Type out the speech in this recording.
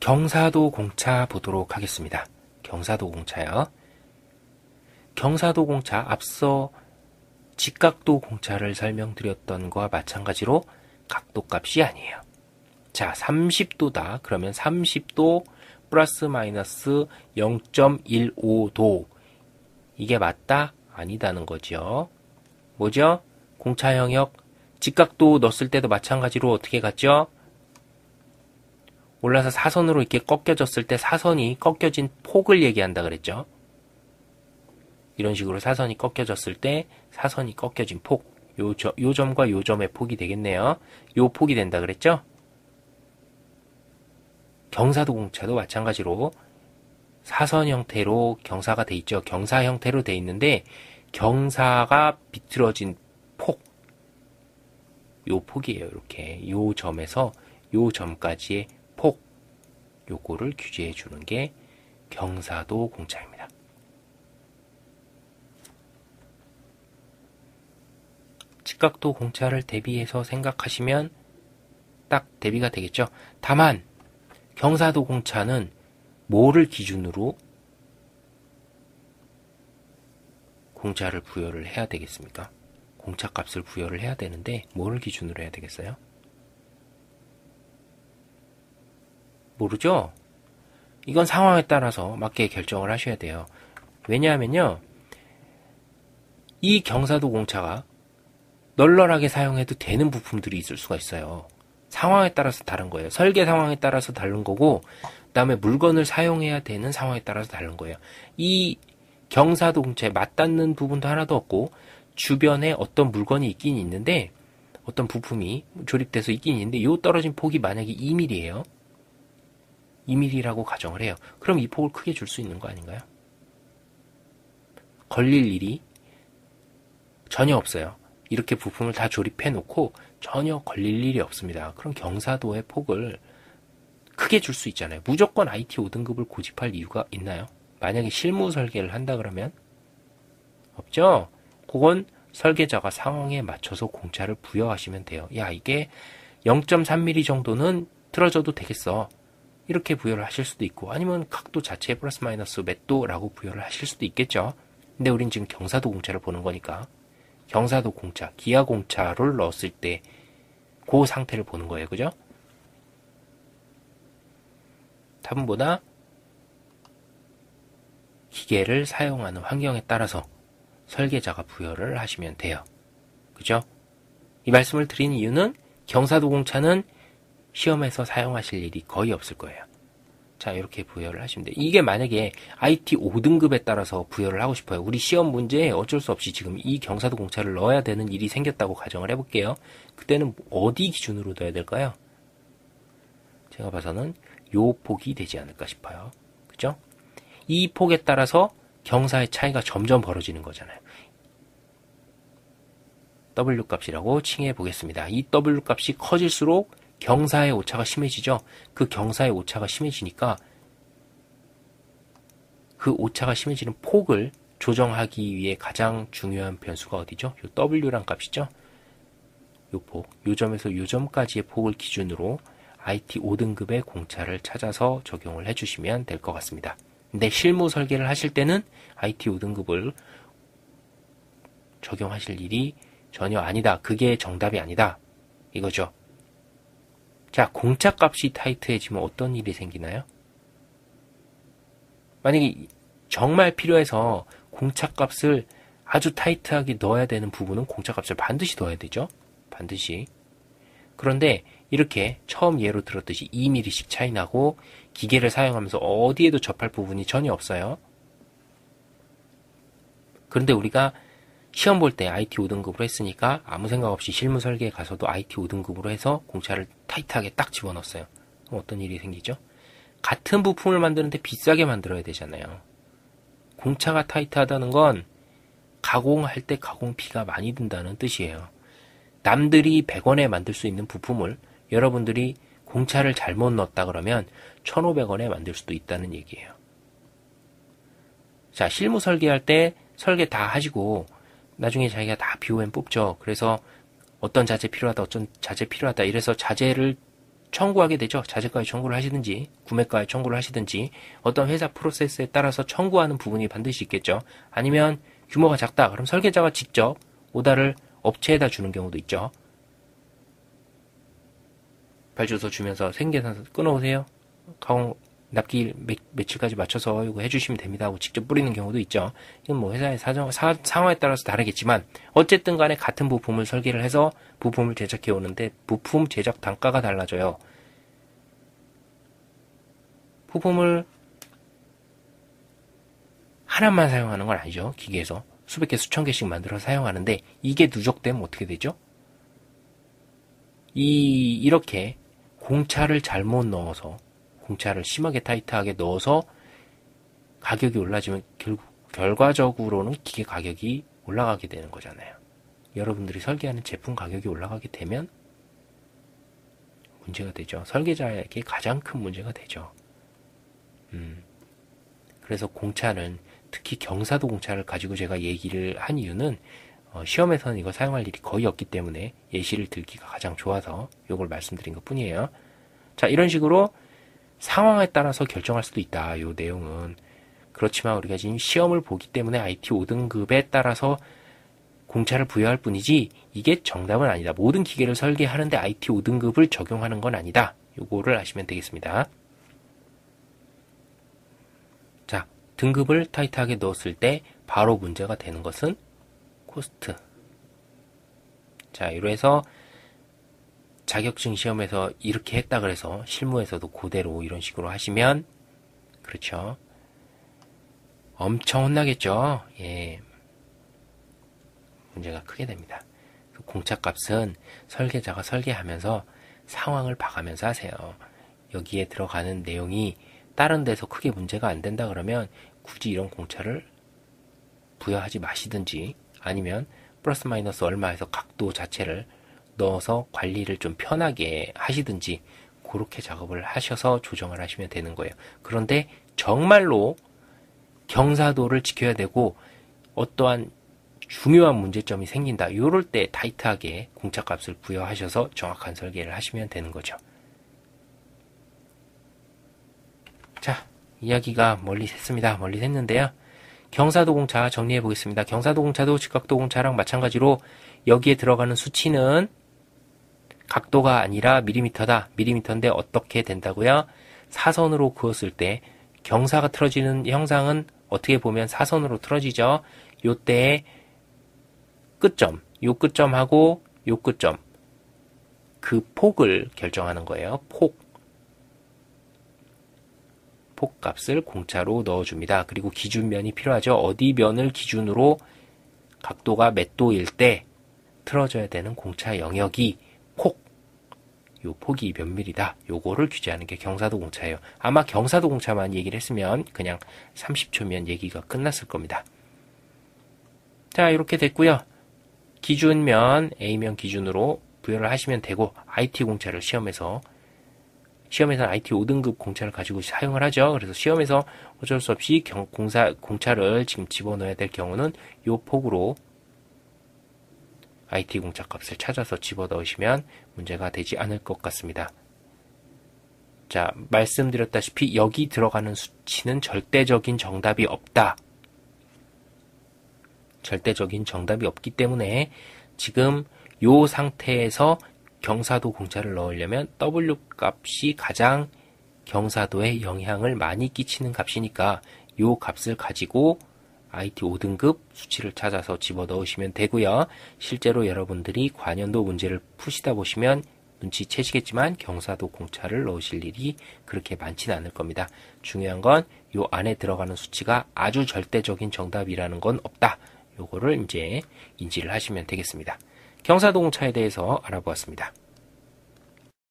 경사도 공차 보도록 하겠습니다. 경사도 공차요. 경사도 공차 앞서 직각도 공차를 설명드렸던 것과 마찬가지로 각도값이 아니에요. 자, 30도다. 그러면 30도 플러스 마이너스 0.15도. 이게 맞다? 아니다는 거죠. 뭐죠? 공차 영역 직각도 넣었을 때도 마찬가지로 어떻게 갔죠? 올라서 사선으로 이렇게 꺾여졌을 때 사선이 꺾여진 폭을 얘기한다 그랬죠. 이런 식으로 사선이 꺾여졌을 때 사선이 꺾여진 폭. 요 점과 요 점의 폭이 되겠네요. 요 폭이 된다 그랬죠? 경사도 공차도 마찬가지로 사선 형태로 경사가 돼 있죠. 경사 형태로 돼 있는데 경사가 비틀어진 폭. 요 폭이에요. 이렇게 요 점에서 요 점까지의 폭. 요거를 규제해 주는 게 경사도 공차입니다. 직각도 공차를 대비해서 생각하시면 딱 대비가 되겠죠. 다만 경사도 공차는 뭐를 기준으로 공차를 부여를 해야 되겠습니까? 공차값을 부여를 해야 되는데 뭐를 기준으로 해야 되겠어요? 모르죠? 이건 상황에 따라서 맞게 결정을 하셔야 돼요. 왜냐하면요, 이 경사도 공차가 널널하게 사용해도 되는 부품들이 있을 수가 있어요. 상황에 따라서 다른 거예요. 설계 상황에 따라서 다른 거고, 그 다음에 물건을 사용해야 되는 상황에 따라서 다른 거예요. 이 경사도 공차에 맞닿는 부분도 하나도 없고, 주변에 어떤 물건이 있긴 있는데, 어떤 부품이 조립돼서 있긴 있는데, 요 떨어진 폭이 만약에 2mm예요. 2mm라고 가정을 해요. 그럼 이 폭을 크게 줄 수 있는 거 아닌가요? 걸릴 일이 전혀 없어요. 이렇게 부품을 다 조립해 놓고 전혀 걸릴 일이 없습니다. 그럼 경사도의 폭을 크게 줄 수 있잖아요. 무조건 IT 5등급을 고집할 이유가 있나요? 만약에 실무 설계를 한다 그러면 없죠? 그건 설계자가 상황에 맞춰서 공차를 부여하시면 돼요. 야, 이게 0.3mm 정도는 틀어져도 되겠어. 이렇게 부여를 하실 수도 있고, 아니면 각도 자체에 플러스 마이너스 몇 도라고 부여를 하실 수도 있겠죠. 근데 우린 지금 경사도 공차를 보는 거니까 경사도 공차, 기아 공차를 넣었을 때 그 상태를 보는 거예요. 그죠? 다음보다 기계를 사용하는 환경에 따라서 설계자가 부여를 하시면 돼요. 그죠? 이 말씀을 드린 이유는 경사도 공차는 시험에서 사용하실 일이 거의 없을 거예요. 자, 이렇게 부여를 하시면 돼요. 이게 만약에 IT 5등급에 따라서 부여를 하고 싶어요. 우리 시험 문제에 어쩔 수 없이 지금 이 경사도 공차를 넣어야 되는 일이 생겼다고 가정을 해볼게요. 그때는 어디 기준으로 넣어야 될까요? 제가 봐서는 요 폭이 되지 않을까 싶어요. 그죠? 이 폭에 따라서 경사의 차이가 점점 벌어지는 거잖아요. W 값이라고 칭해 보겠습니다. 이 W 값이 커질수록 경사의 오차가 심해지죠. 그 경사의 오차가 심해지니까 그 오차가 심해지는 폭을 조정하기 위해 가장 중요한 변수가 어디죠? 요 W란 값이죠. 요 폭, 요 점에서 요 점까지의 폭을 기준으로 IT 5등급의 공차를 찾아서 적용을 해주시면 될 것 같습니다. 근데 실무 설계를 하실 때는 IT 5등급을 적용하실 일이 전혀 아니다. 그게 정답이 아니다. 이거죠. 자, 공차 값이 타이트해지면 어떤 일이 생기나요? 만약에 정말 필요해서 공차 값을 아주 타이트하게 넣어야 되는 부분은 공차 값을 반드시 넣어야 되죠. 반드시. 그런데 이렇게 처음 예로 들었듯이 2mm씩 차이 나고 기계를 사용하면서 어디에도 접할 부분이 전혀 없어요. 그런데 우리가 시험 볼 때 IT 5등급으로 했으니까 아무 생각 없이 실무 설계에 가서도 IT 5등급으로 해서 공차를 타이트하게 딱 집어넣었어요. 그럼 어떤 일이 생기죠? 같은 부품을 만드는데 비싸게 만들어야 되잖아요. 공차가 타이트하다는 건 가공할 때 가공비가 많이 든다는 뜻이에요. 남들이 100원에 만들 수 있는 부품을 여러분들이 공차를 잘못 넣었다 그러면 1,500원에 만들 수도 있다는 얘기예요. 자, 실무 설계할 때 설계 다 하시고 나중에 자기가 다 BOM 뽑죠. 그래서 어떤 자재 필요하다, 어떤 자재 필요하다. 이래서 자재를 청구하게 되죠. 자재가액 청구를 하시든지 구매가액 청구를 하시든지 어떤 회사 프로세스에 따라서 청구하는 부분이 반드시 있겠죠. 아니면 규모가 작다. 그럼 설계자가 직접 오다를 업체에다 주는 경우도 있죠. 발주서 주면서 생계산 끊어오세요. 납기 며칠까지 맞춰서 이거 해주시면 됩니다 하고 직접 뿌리는 경우도 있죠. 이건 뭐 회사의 상황에 따라서 다르겠지만 어쨌든 간에 같은 부품을 설계를 해서 부품을 제작해 오는데 부품 제작 단가가 달라져요. 부품을 하나만 사용하는 건 아니죠. 기계에서 수백 개 수천 개씩 만들어 사용하는데 이게 누적되면 어떻게 되죠? 이렇게 공차를 잘못 넣어서 공차를 심하게 타이트하게 넣어서 가격이 올라지면 결과적으로는 기계 가격이 올라가게 되는 거잖아요. 여러분들이 설계하는 제품 가격이 올라가게 되면 문제가 되죠. 설계자에게 가장 큰 문제가 되죠. 그래서 공차는 특히 경사도 공차를 가지고 제가 얘기를 한 이유는 시험에서는 이거 사용할 일이 거의 없기 때문에 예시를 들기가 가장 좋아서 이걸 말씀드린 것 뿐이에요. 자, 이런 식으로 상황에 따라서 결정할 수도 있다. 이 내용은. 그렇지만 우리가 지금 시험을 보기 때문에 IT 5등급에 따라서 공차를 부여할 뿐이지 이게 정답은 아니다. 모든 기계를 설계하는데 IT 5등급을 적용하는 건 아니다. 요거를 아시면 되겠습니다. 자, 등급을 타이트하게 넣었을 때 바로 문제가 되는 것은 코스트. 자, 이래서 자격증 시험에서 이렇게 했다 그래서 실무에서도 그대로 이런 식으로 하시면 그렇죠. 엄청 혼나겠죠. 예. 문제가 크게 됩니다. 공차값은 설계자가 설계하면서 상황을 봐가면서 하세요. 여기에 들어가는 내용이 다른 데서 크게 문제가 안 된다 그러면 굳이 이런 공차를 부여하지 마시든지 아니면 플러스 마이너스 얼마에서 각도 자체를 넣어서 관리를 좀 편하게 하시든지 그렇게 작업을 하셔서 조정을 하시면 되는 거예요. 그런데 정말로 경사도를 지켜야 되고 어떠한 중요한 문제점이 생긴다. 이럴 때 타이트하게 공차값을 부여하셔서 정확한 설계를 하시면 되는 거죠. 자, 이야기가 멀리 샜습니다. 멀리 샜는데요. 경사도 공차 정리해 보겠습니다. 경사도 공차도 직각도 공차랑 마찬가지로 여기에 들어가는 수치는 각도가 아니라 밀리미터다. 밀리미터인데 어떻게 된다고요? 사선으로 그었을 때 경사가 틀어지는 형상은 어떻게 보면 사선으로 틀어지죠. 요때의 끝점, 요 끝점하고 요 끝점 그 폭을 결정하는 거예요. 폭값을 공차로 넣어줍니다. 그리고 기준면이 필요하죠. 어디 면을 기준으로 각도가 몇 도일 때 틀어져야 되는 공차 영역이 요 폭이 몇 밀이다. 요거를 규제하는 게 경사도 공차예요. 아마 경사도 공차만 얘기를 했으면 그냥 30초면 얘기가 끝났을 겁니다. 자, 이렇게 됐고요. 기준면 A면 기준으로 부여를 하시면 되고 IT 공차를 시험에서는 IT 5등급 공차를 가지고 사용을 하죠. 그래서 시험에서 어쩔 수 없이 공차를 지금 집어넣어야 될 경우는 요 폭으로 IT 공차 값을 찾아서 집어넣으시면 문제가 되지 않을 것 같습니다. 자, 말씀드렸다시피 여기 들어가는 수치는 절대적인 정답이 없다. 절대적인 정답이 없기 때문에 지금 요 상태에서 경사도 공차를 넣으려면 W 값이 가장 경사도에 영향을 많이 끼치는 값이니까 요 값을 가지고 IT 5등급 수치를 찾아서 집어넣으시면 되고요. 실제로 여러분들이 관연도 문제를 푸시다 보시면 눈치채시겠지만 경사도 공차를 넣으실 일이 그렇게 많지는 않을 겁니다. 중요한 건 요 안에 들어가는 수치가 아주 절대적인 정답이라는 건 없다. 요거를 이제 인지를 하시면 되겠습니다. 경사도 공차에 대해서 알아보았습니다.